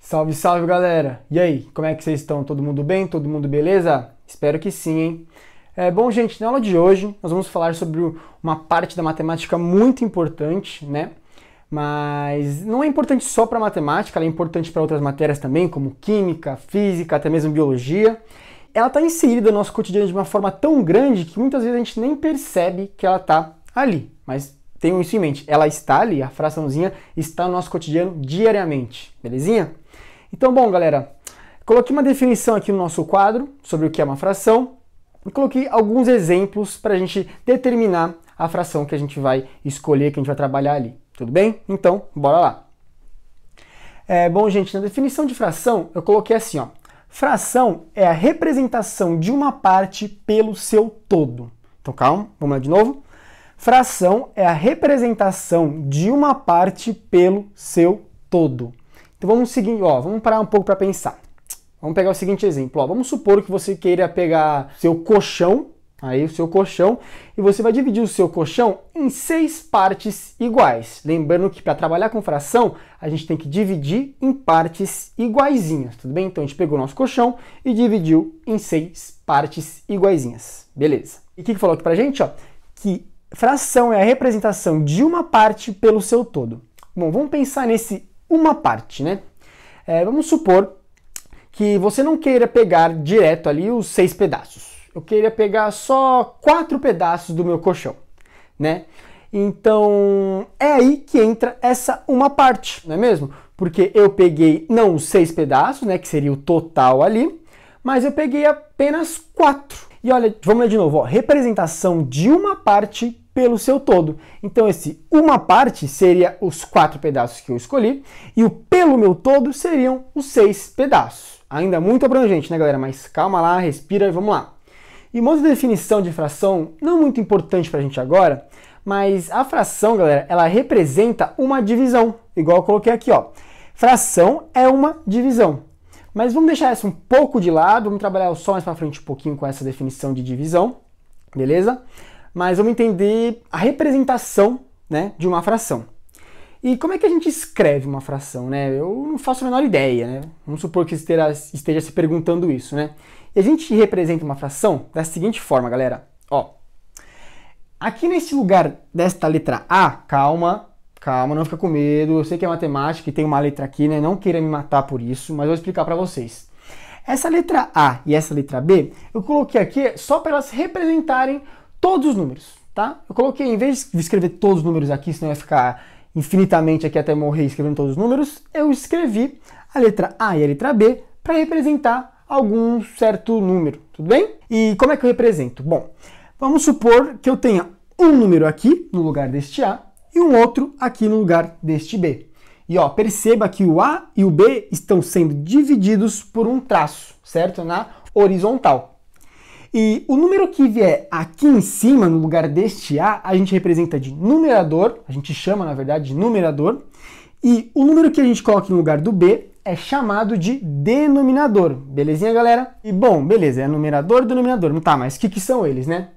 Salve, salve, galera! E aí, como é que vocês estão? Todo mundo bem? Todo mundo beleza? Espero que sim, hein? Bom, gente, na aula de hoje nós vamos falar sobre uma parte da matemática muito importante, né? Mas não é importante só para matemática, ela é importante para outras matérias também, como química, física, até mesmo biologia. Ela está inserida no nosso cotidiano de uma forma tão grande que muitas vezes a gente nem percebe que ela está ali. Mas tenham isso em mente, ela está ali, a fraçãozinha está no nosso cotidiano diariamente, belezinha? Então, bom, galera, coloquei uma definição aqui no nosso quadro sobre o que é uma fração e coloquei alguns exemplos para a gente determinar a fração que a gente vai escolher, que a gente vai trabalhar ali. Tudo bem? Então, bora lá. Bom, gente, na definição de fração, eu coloquei assim, ó. Fração é a representação de uma parte pelo seu todo. Então, calma, vamos lá de novo. Fração é a representação de uma parte pelo seu todo. Então vamos seguir, ó, vamos parar um pouco para pensar. Vamos pegar o seguinte exemplo, ó, vamos supor que você queira pegar seu colchão, aí o seu colchão, e você vai dividir o seu colchão em 6 partes iguais. Lembrando que para trabalhar com fração, a gente tem que dividir em partes iguaizinhas, tudo bem? Então a gente pegou o nosso colchão e dividiu em 6 partes iguaizinhas, beleza? E o que falou aqui pra gente, ó? Que fração é a representação de uma parte pelo seu todo. Bom, vamos pensar nesse uma parte, né? Vamos supor que você não queira pegar direto ali os 6 pedaços. Eu queria pegar só 4 pedaços do meu colchão, né? Então, é aí que entra essa uma parte, não é mesmo? Porque eu peguei não os 6 pedaços, né, que seria o total ali, mas eu peguei apenas 4. E olha, vamos ler de novo, ó, representação de uma parte pelo seu todo. Então esse uma parte seria os 4 pedaços que eu escolhi e o pelo meu todo seriam os 6 pedaços. Ainda muito abrangente, né, galera? Mas calma lá, respira e vamos lá. E uma outra definição de fração, não muito importante pra gente agora, mas a fração, galera, ela representa uma divisão, igual eu coloquei aqui, ó. Fração é uma divisão. Mas vamos deixar essa um pouco de lado, vamos trabalhar só mais pra frente um pouquinho com essa definição de divisão, beleza? Mas vamos entender a representação, né, de uma fração. E como é que a gente escreve uma fração, né? Eu não faço a menor ideia, né? Vamos supor que esteja se perguntando isso, né? E a gente representa uma fração da seguinte forma, galera. Ó, aqui nesse lugar desta letra A, calma, não fica com medo. Eu sei que é matemática e tem uma letra aqui, né? Não queira me matar por isso, mas vou explicar para vocês. Essa letra A e essa letra B, eu coloquei aqui só para elas representarem todos os números, tá? Eu coloquei, em vez de escrever todos os números aqui, senão ia ficar infinitamente aqui até morrer escrevendo todos os números, eu escrevi a letra A e a letra B para representar algum certo número, tudo bem? E como é que eu represento? Bom, vamos supor que eu tenha um número aqui no lugar deste A e um outro aqui no lugar deste B. E ó, perceba que o A e o B estão sendo divididos por um traço, certo? Na horizontal. E o número que vier aqui em cima, no lugar deste A, a gente representa de numerador, a gente chama, na verdade, de numerador, e o número que a gente coloca no lugar do B é chamado de denominador, belezinha, galera? E bom, beleza, é numerador e denominador, não tá, mas o que são eles, né?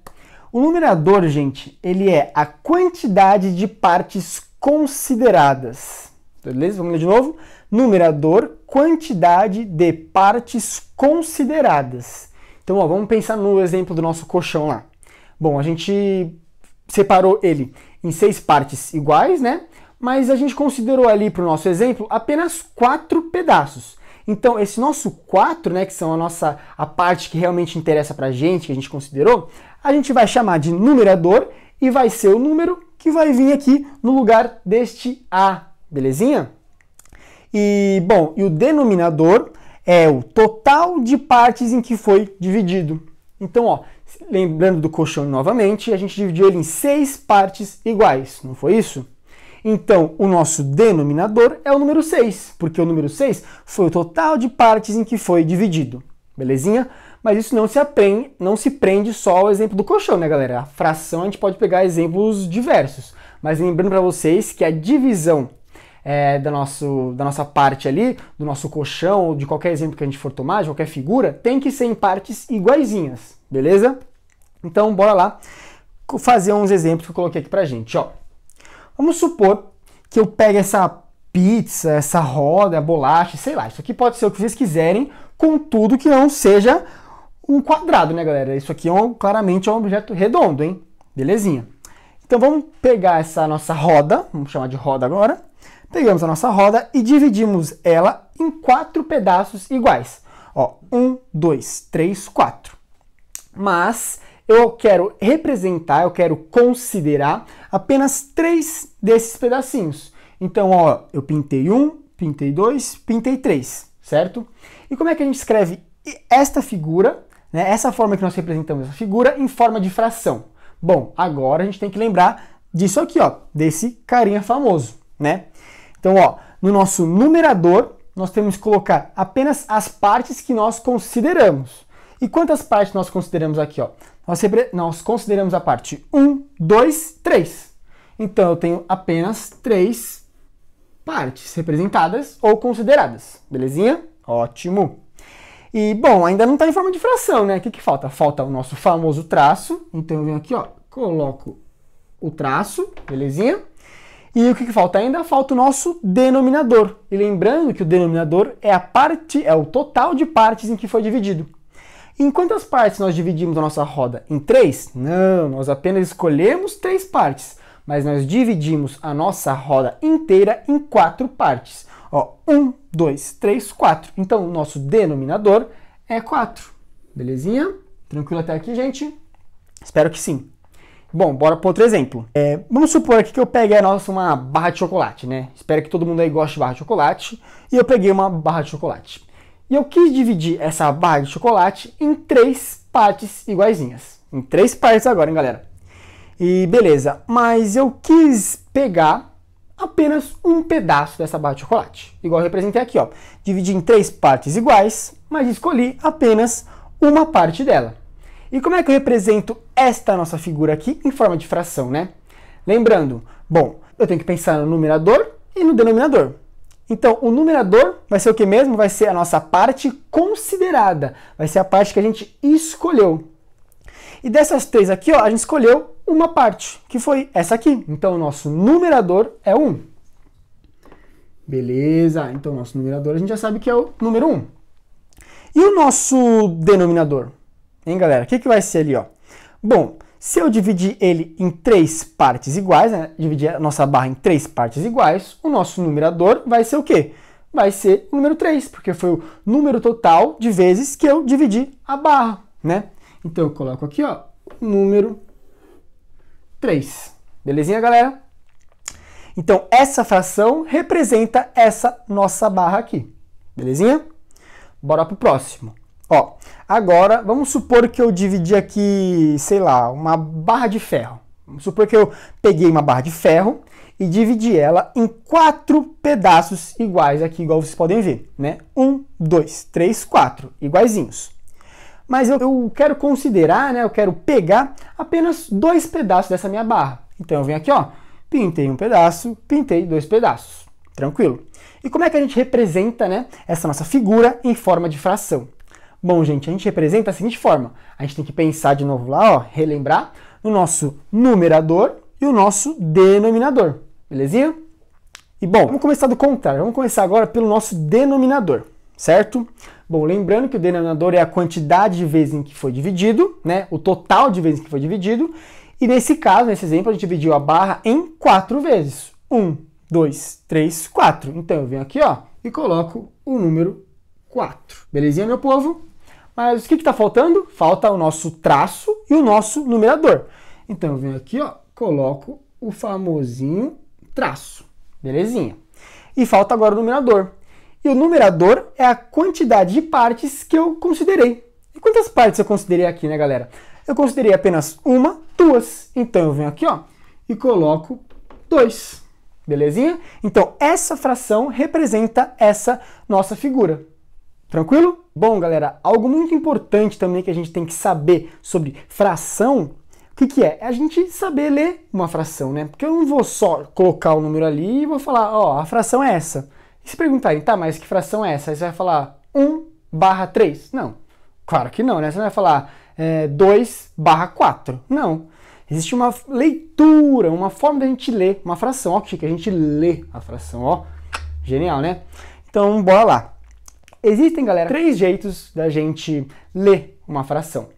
O numerador, gente, ele é a quantidade de partes consideradas, beleza? Vamos ler de novo? Numerador, quantidade de partes consideradas. Então, ó, vamos pensar no exemplo do nosso colchão lá. Bom, a gente separou ele em 6 partes iguais, né? Mas a gente considerou ali para o nosso exemplo apenas 4 pedaços. Então, esse nosso 4, né, que são a parte que realmente interessa para a gente, que a gente considerou, a gente vai chamar de numerador e vai ser o número que vai vir aqui no lugar deste A, belezinha? E, bom, e o denominador é o total de partes em que foi dividido. Então, ó, lembrando do colchão novamente, a gente dividiu ele em 6 partes iguais, não foi isso? Então, o nosso denominador é o número 6, porque o número 6 foi o total de partes em que foi dividido, belezinha? Mas isso não se prende só ao exemplo do colchão, né, galera? A fração a gente pode pegar exemplos diversos, mas lembrando para vocês que a divisão da nossa parte ali, do nosso colchão, ou de qualquer exemplo que a gente for tomar, de qualquer figura, tem que ser em partes iguaizinhas, beleza? Então, bora lá fazer uns exemplos que eu coloquei aqui pra gente, ó. Vamos supor que eu pegue essa pizza, essa roda, bolacha, sei lá. Isso aqui pode ser o que vocês quiserem, contudo que não seja um quadrado, né, galera? Isso aqui claramente é um objeto redondo, hein? Belezinha. Então vamos pegar essa nossa roda, vamos chamar de roda agora. Pegamos a nossa roda e dividimos ela em 4 pedaços iguais. Ó, 1, 2, 3, 4. Mas eu quero representar, eu quero considerar apenas 3 desses pedacinhos. Então, ó, eu pintei 1, pintei 2, pintei 3, certo? E como é que a gente escreve esta figura, né, essa forma que nós representamos essa figura em forma de fração? Bom, agora a gente tem que lembrar disso aqui, ó, desse carinha famoso, né? Então, ó, no nosso numerador, nós temos que colocar apenas as partes que nós consideramos. E quantas partes nós consideramos aqui, ó? Nós consideramos a parte 1, 2, 3. Então, eu tenho apenas 3 partes representadas ou consideradas. Belezinha? Ótimo! E, bom, ainda não está em forma de fração, né? O que falta? Falta o nosso famoso traço. Então, eu venho aqui, ó, coloco o traço, belezinha? E o que falta ainda? Falta o nosso denominador. E lembrando que o denominador é o total de partes em que foi dividido. Em quantas partes nós dividimos a nossa roda? Em 3? Não, nós apenas escolhemos 3 partes. Mas nós dividimos a nossa roda inteira em 4 partes. Ó, 1, 2, 3, 4. Então, o nosso denominador é 4. Belezinha? Tranquilo até aqui, gente? Espero que sim. Bom, bora para outro exemplo. Vamos supor aqui que eu peguei uma barra de chocolate, né? Espero que todo mundo aí goste de barra de chocolate. E eu peguei uma barra de chocolate. E eu quis dividir essa barra de chocolate em 3 partes iguaizinhas. Em 3 partes agora, hein, galera? E beleza, mas eu quis pegar apenas um pedaço dessa barra de chocolate. Igual eu representei aqui, ó. Dividi em 3 partes iguais, mas escolhi apenas uma parte dela. E como é que eu represento esta nossa figura aqui em forma de fração, né? Lembrando, bom, eu tenho que pensar no numerador e no denominador. Então, o numerador vai ser o que mesmo? Vai ser a nossa parte considerada. Vai ser a parte que a gente escolheu. E dessas 3 aqui, ó, a gente escolheu uma parte, que foi essa aqui. Então, o nosso numerador é 1. Beleza, então o nosso numerador a gente já sabe que é o número 1. E o nosso denominador? Hein, galera? O que vai ser ali, ó? Bom, se eu dividir ele em 3 partes iguais, né? Dividir a nossa barra em 3 partes iguais, o nosso numerador vai ser o quê? Vai ser o número 3, porque foi o número total de vezes que eu dividi a barra, né? Então eu coloco aqui, ó, o número 3. Belezinha, galera? Então essa fração representa essa nossa barra aqui. Belezinha? Bora pro próximo. Ó, agora vamos supor que eu dividi aqui, sei lá, uma barra de ferro. Vamos supor que eu peguei uma barra de ferro e dividi ela em 4 pedaços iguais aqui, igual vocês podem ver, né? 1, 2, 3, 4, iguaizinhos. Mas eu quero considerar, né? Eu quero pegar apenas 2 pedaços dessa minha barra. Então eu venho aqui, ó, pintei um pedaço, pintei 2 pedaços. Tranquilo? E como é que a gente representa, né, essa nossa figura em forma de fração? Bom, gente, a gente representa da seguinte forma. A gente tem que pensar de novo lá, ó, relembrar no nosso numerador e o nosso denominador. Belezinha? E bom, vamos começar do contrário. Vamos começar agora pelo nosso denominador, certo? Bom, lembrando que o denominador é a quantidade de vezes em que foi dividido, né? O total de vezes em que foi dividido. E nesse caso, nesse exemplo, a gente dividiu a barra em 4 vezes. 1, 2, 3, 4. Então eu venho aqui, ó, e coloco o número 4. Belezinha, meu povo? Mas o que está faltando? Falta o nosso traço e o nosso numerador. Então eu venho aqui, ó, coloco o famosinho traço. Belezinha? E falta agora o numerador. E o numerador é a quantidade de partes que eu considerei. E quantas partes eu considerei aqui, né, galera? Eu considerei apenas 1, 2. Então eu venho aqui, ó, e coloco 2. Belezinha? Então essa fração representa essa nossa figura. Tranquilo? Bom, galera, algo muito importante também que a gente tem que saber sobre fração, o que é? É a gente saber ler uma fração, né? Porque eu não vou só colocar o número ali e vou falar, ó, a fração é essa. E se perguntarem, tá, mas que fração é essa? Aí você vai falar 1/3. Não, claro que não, né? Você não vai falar 2/4. Não. Existe uma leitura, uma forma da gente ler uma fração. Ó, que a gente lê a fração, ó. Genial, né? Então, bora lá. Existem, galera, 3 jeitos da gente ler uma fração.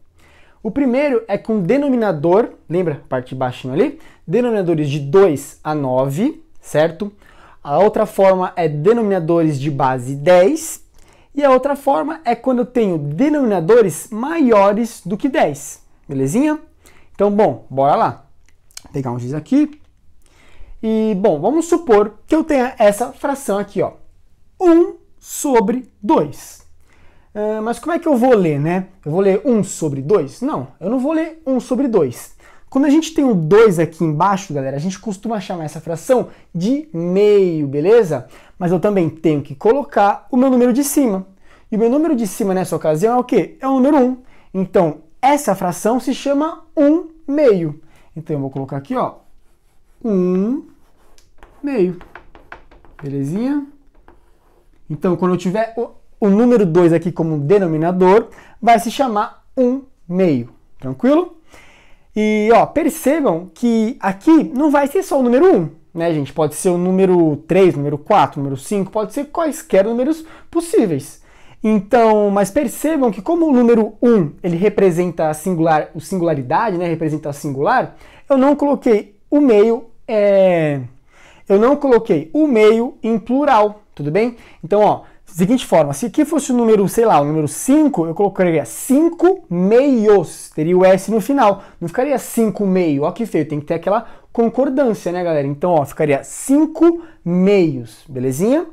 O primeiro é com denominador, lembra a parte de baixinho ali? Denominadores de 2 a 9, certo? A outra forma é denominadores de base 10. E a outra forma é quando eu tenho denominadores maiores do que 10. Belezinha? Então, bom, bora lá. Vou pegar um giz aqui. E, bom, vamos supor que eu tenha essa fração aqui, ó. 1 sobre 2. Mas como é que eu vou ler, né? Eu vou ler 1 sobre 2? Não, eu não vou ler 1 sobre 2. Quando a gente tem o 2 aqui embaixo, galera, a gente costuma chamar essa fração de meio, beleza? Mas eu também tenho que colocar o meu número de cima. E o meu número de cima nessa ocasião é o quê? É o número 1. Então, essa fração se chama 1 meio. Então, eu vou colocar aqui, ó, 1 meio. Belezinha? Então, quando eu tiver o número 2 aqui como denominador, vai se chamar 1 meio. Tranquilo? E, ó, percebam que aqui não vai ser só o número 1, né, gente? Pode ser o número 3, número 4, número 5, pode ser quaisquer números possíveis. Então, mas percebam que como o número 1, ele representa a singularidade, né, representa a singular, eu não coloquei o meio, em plural, tudo bem? Então, ó, seguinte forma, se aqui fosse o número, sei lá, o número 5, eu colocaria 5 meios, teria o S no final, não ficaria 5 meio, ó que feio, tem que ter aquela concordância, né, galera? Então, ó, ficaria 5 meios, belezinha?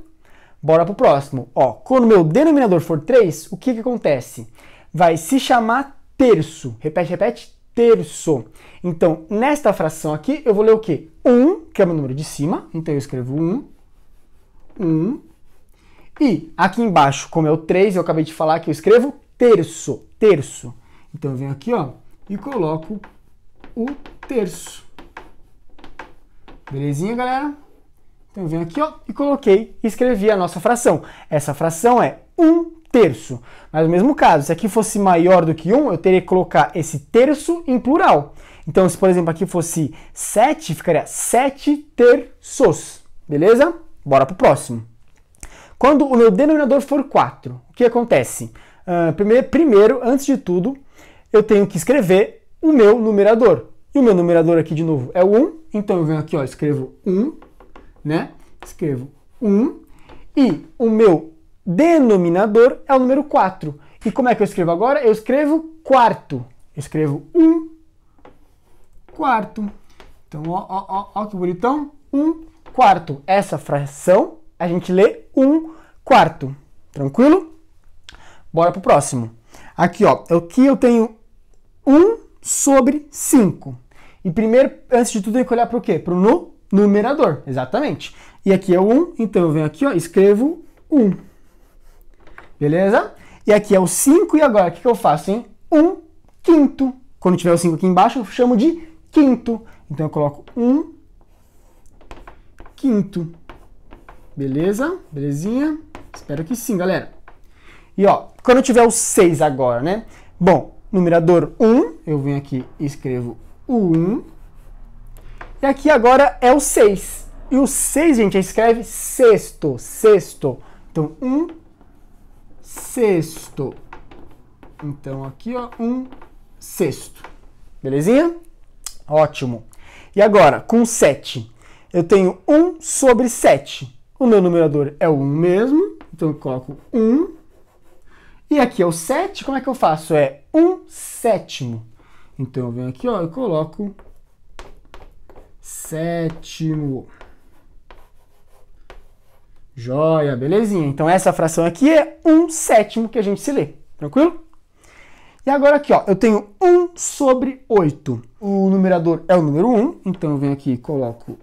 Bora pro próximo. Ó, quando o meu denominador for 3, o que que acontece? Vai se chamar terço. Repete, repete, terço. Então, nesta fração aqui, eu vou ler o quê? 1, que é o meu número de cima, então eu escrevo 1. E aqui embaixo, como é o 3, eu acabei de falar que eu escrevo terço. Então eu venho aqui, ó, e coloco o terço. Belezinha, galera? Então eu venho aqui, ó, e coloquei e escrevi a nossa fração. Essa fração é 1/3. Mas no mesmo caso, se aqui fosse maior do que 1, eu teria que colocar esse terço em plural. Então, se por exemplo aqui fosse 7, ficaria 7/3. Beleza? Bora pro próximo. Quando o meu denominador for 4, o que acontece? Primeiro, antes de tudo, eu tenho que escrever o meu numerador. E o meu numerador aqui, de novo, é o 1. Então, eu venho aqui, ó, escrevo 1, né? Escrevo 1. E o meu denominador é o número 4. E como é que eu escrevo agora? Eu escrevo quarto. Eu escrevo 1/4. Então, ó que bonitão. 1/4. Essa fração a gente lê 1/4. Tranquilo? Bora pro próximo. Aqui, ó. Aqui eu tenho 1/5. E primeiro, antes de tudo, eu tenho que olhar para o quê? Para o numerador. Exatamente. E aqui é o 1, então eu venho aqui, ó, escrevo 1. Beleza? E aqui é o 5, e agora o que eu faço, hein? 1/5. Quando tiver o 5 aqui embaixo, eu chamo de quinto. Então eu coloco 1/5. Beleza? Belezinha? Espero que sim, galera. E ó, quando eu tiver o 6 agora, né? Bom, numerador 1, eu venho aqui e escrevo 1. E aqui agora é o 6. E o 6, gente, a gente escreve sexto. Então, 1/6. Então, aqui, ó, 1/6. Belezinha? Ótimo. E agora, com 7, eu tenho 1/7. O meu numerador é o 1 mesmo, então eu coloco 1. E aqui é o 7, como é que eu faço? É 1/7. Então eu venho aqui, ó, e coloco 7. Joia, belezinha. Então essa fração aqui é 1/7 que a gente se lê, tranquilo? E agora aqui, ó, eu tenho 1/8. O numerador é o número 1, então eu venho aqui e coloco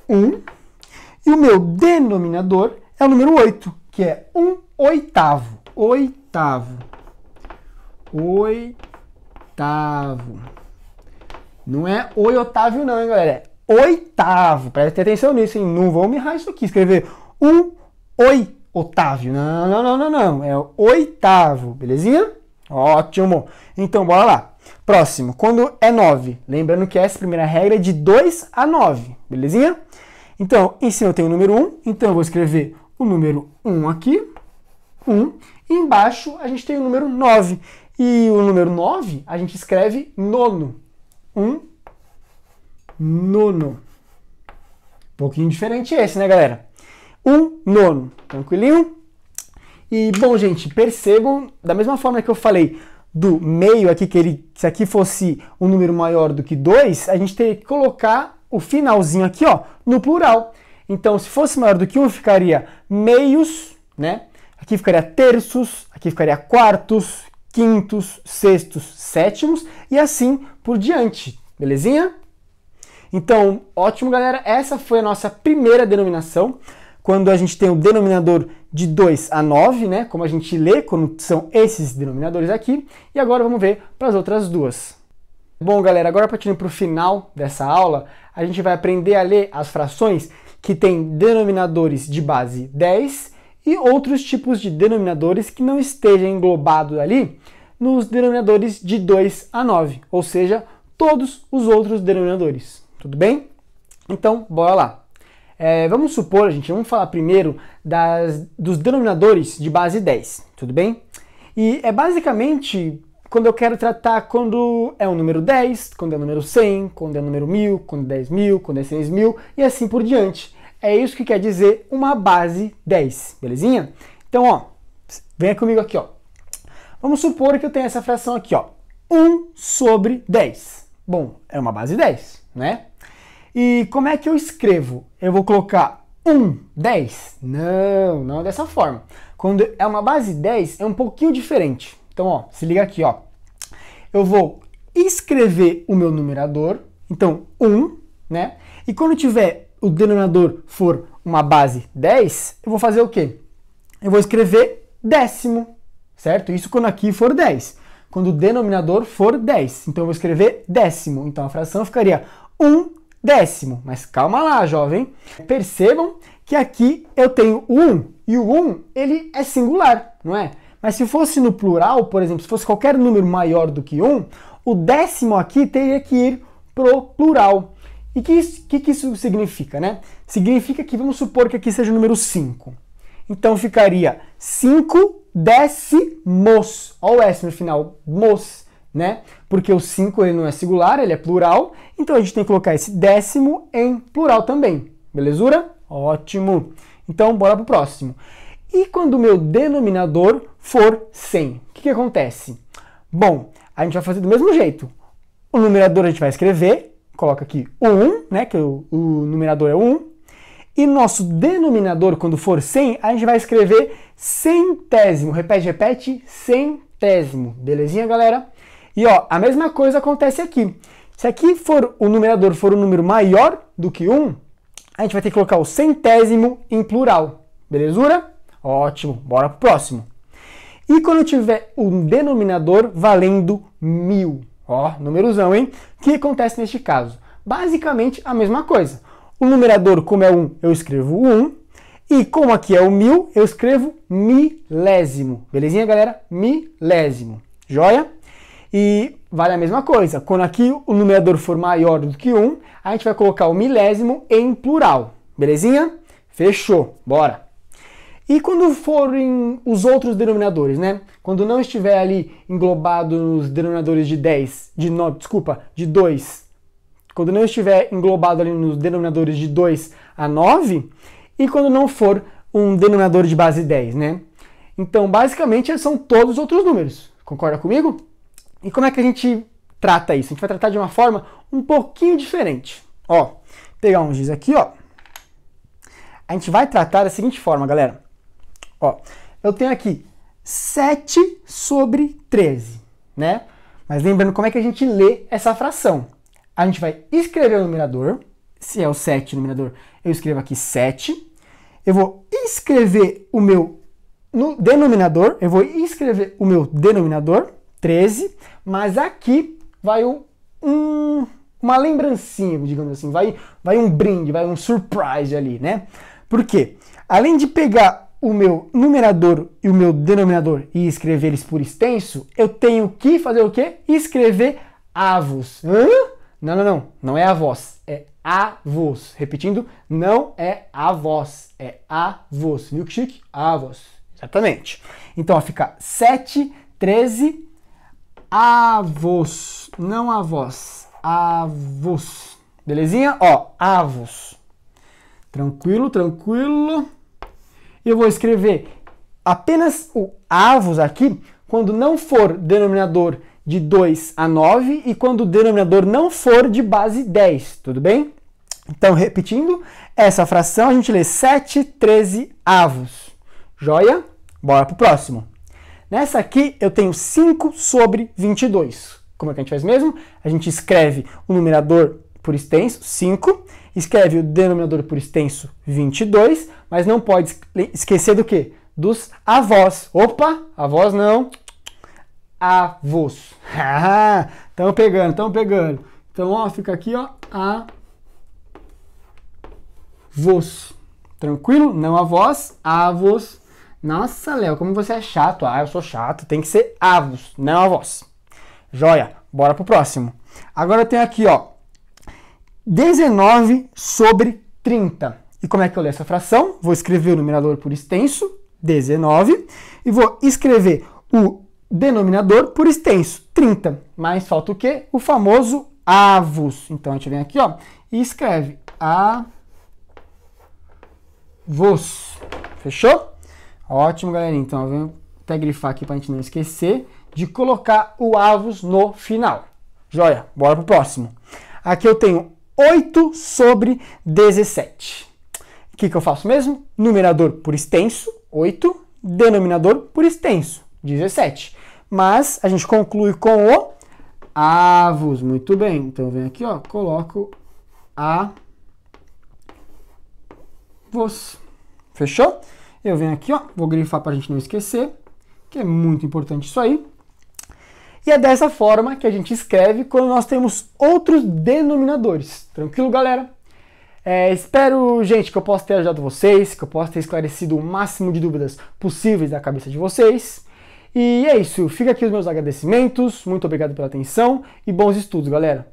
1. E o meu denominador é o número 8, que é 1/8. Oitavo. Não é oitavo não, hein, galera? É oitavo. Presta atenção nisso, hein? Não vou me errar isso aqui. Escrever 1/8. Não. É oitavo. Belezinha? Ótimo. Então, bora lá. Próximo. Quando é 9. Lembrando que essa primeira regra é de 2 a 9. Belezinha? Então, em cima eu tenho o número 1, então eu vou escrever o número 1 aqui, 1, e embaixo a gente tem o número 9. E o número 9 a gente escreve nono, 1 nono. Um pouquinho diferente esse, né, galera? 1 nono, tranquilinho? E, bom, gente, percebam, da mesma forma que eu falei do meio aqui, se aqui fosse um número maior do que 2, a gente teria que colocar o finalzinho aqui, ó, no plural. Então, se fosse maior do que 1, ficaria meios, né? Aqui ficaria terços, aqui ficaria quartos, quintos, sextos, sétimos e assim por diante, belezinha? Então, ótimo, galera. Essa foi a nossa primeira denominação, quando a gente tem o denominador de 2 a 9, né? Como a gente lê, quando são esses denominadores aqui. E agora vamos ver para as outras duas. Bom, galera, agora partindo para o final dessa aula, a gente vai aprender a ler as frações que têm denominadores de base 10 e outros tipos de denominadores que não estejam englobados ali nos denominadores de 2 a 9, ou seja, todos os outros denominadores. Tudo bem? Então, bora lá. Vamos supor, gente, vamos falar primeiro dos denominadores de base 10, tudo bem? E é basicamente quando eu quero tratar quando é um número 10, quando é um número 100, quando é um número 1000, quando é 10.000, quando é 6.000 e assim por diante. É isso que quer dizer uma base 10, belezinha? Então, ó, venha comigo aqui, ó. Vamos supor que eu tenho essa fração aqui, ó, 1 sobre 10. Bom, é uma base 10, né? E como é que eu escrevo? Eu vou colocar 1, 10? Não, não dessa forma. Quando é uma base 10, é um pouquinho diferente. Então, ó, se liga aqui, ó. Eu vou escrever o meu numerador, então 1, né? E quando tiver o denominador for uma base 10, eu vou fazer o quê? Eu vou escrever décimo, certo? Isso quando aqui for 10. Quando o denominador for 10. Então eu vou escrever décimo. Então a fração ficaria 1 décimo. Mas calma lá, jovem. Percebam que aqui eu tenho o 1. E o 1, ele é singular, não é? Mas se fosse no plural, por exemplo, se fosse qualquer número maior do que 1, o décimo aqui teria que ir pro plural. E o que isso significa, né? Significa que vamos supor que aqui seja o número 5. Então ficaria 5 décimos. Olha o S no final, mos, né? Porque o 5 ele não é singular, ele é plural. Então a gente tem que colocar esse décimo em plural também. Belezura? Ótimo. Então bora pro próximo. E quando o meu denominador for 100, o que acontece? Bom, a gente vai fazer do mesmo jeito. O numerador a gente vai escrever, coloca aqui o 1, né, que o numerador é o 1. E nosso denominador, quando for 100, a gente vai escrever centésimo. Repete, centésimo. Belezinha, galera? E ó, a mesma coisa acontece aqui. Se aqui o numerador for um número maior do que 1, a gente vai ter que colocar o centésimo em plural. Belezura? Ótimo. Bora pro próximo. E quando tiver um denominador valendo 1000? Ó, numerozão, hein? O que acontece neste caso? Basicamente a mesma coisa. O numerador, como é 1, eu escrevo 1. E como aqui é o 1000, eu escrevo milésimo. Belezinha, galera? Milésimo. Joia? E vale a mesma coisa. Quando aqui o numerador for maior do que 1, a gente vai colocar o milésimo em plural. Belezinha? Fechou. Bora. E quando forem os outros denominadores, né? Quando não estiver ali englobado nos denominadores de 2. Quando não estiver englobado ali nos denominadores de 2 a 9, e quando não for um denominador de base 10, né? Então, basicamente, são todos os outros números. Concorda comigo? E como é que a gente trata isso? A gente vai tratar de uma forma um pouquinho diferente. Ó, pegar um giz aqui, ó. A gente vai tratar da seguinte forma, galera. Ó, eu tenho aqui 7 sobre 13, né? Mas lembrando como é que a gente lê essa fração. A gente vai escrever o numerador. Se é o 7 o numerador, eu escrevo aqui 7. Eu vou escrever o meu denominador. 13. Mas aqui vai uma lembrancinha, digamos assim. Vai um brinde, vai um surprise ali, né? Por quê? Além de pegar o meu numerador e o meu denominador e escrever eles por extenso, eu tenho que fazer o quê? Escrever avos. Não é avós, é avós. Repetindo, não é avós, é avós. Milkshake, avós. Exatamente. Então, ó, fica 7, 13, avós. Não avós, avós. Belezinha? Ó, avós. Tranquilo, tranquilo. Eu vou escrever apenas o avos aqui quando não for denominador de 2 a 9 e quando o denominador não for de base 10, tudo bem? Então, repetindo, essa fração a gente lê 7, 13 avos. Joia? Bora pro próximo. Nessa aqui eu tenho 5 sobre 22. Como é que a gente faz mesmo? A gente escreve o numerador por extenso, 5, escreve o denominador por extenso, 22, mas não pode esquecer do quê? Dos avós. Opa, avós não. Avós. Estão pegando, estão pegando. Então, ó, fica aqui, ó, avós. Tranquilo? Não avós, avós. Nossa, Léo, como você é chato. Ah, eu sou chato. Tem que ser avós, não avós. Joia. Bora pro próximo. Agora eu tenho aqui, ó, 19 sobre 30. E como é que eu leio essa fração? Vou escrever o numerador por extenso, 19, e vou escrever o denominador por extenso, 30. Mas falta o quê? O famoso avos. Então a gente vem aqui, ó, e escreve avos. Fechou? Ótimo, galerinha. Então eu venho até grifar aqui pra gente não esquecer de colocar o avos no final. Joia, bora pro próximo. Aqui eu tenho 8 sobre 17. O que eu faço mesmo? Numerador por extenso, 8. Denominador por extenso, 17. Mas a gente conclui com o avos. Muito bem. Então eu venho aqui, ó, coloco avos. Fechou? Eu venho aqui, ó, vou grifar para a gente não esquecer, que é muito importante isso aí. E é dessa forma que a gente escreve quando nós temos outros denominadores. Tranquilo, galera? Espero, gente, que eu possa ter ajudado vocês, que eu possa ter esclarecido o máximo de dúvidas possíveis da cabeça de vocês. E é isso. Fica aqui os meus agradecimentos. Muito obrigado pela atenção e bons estudos, galera.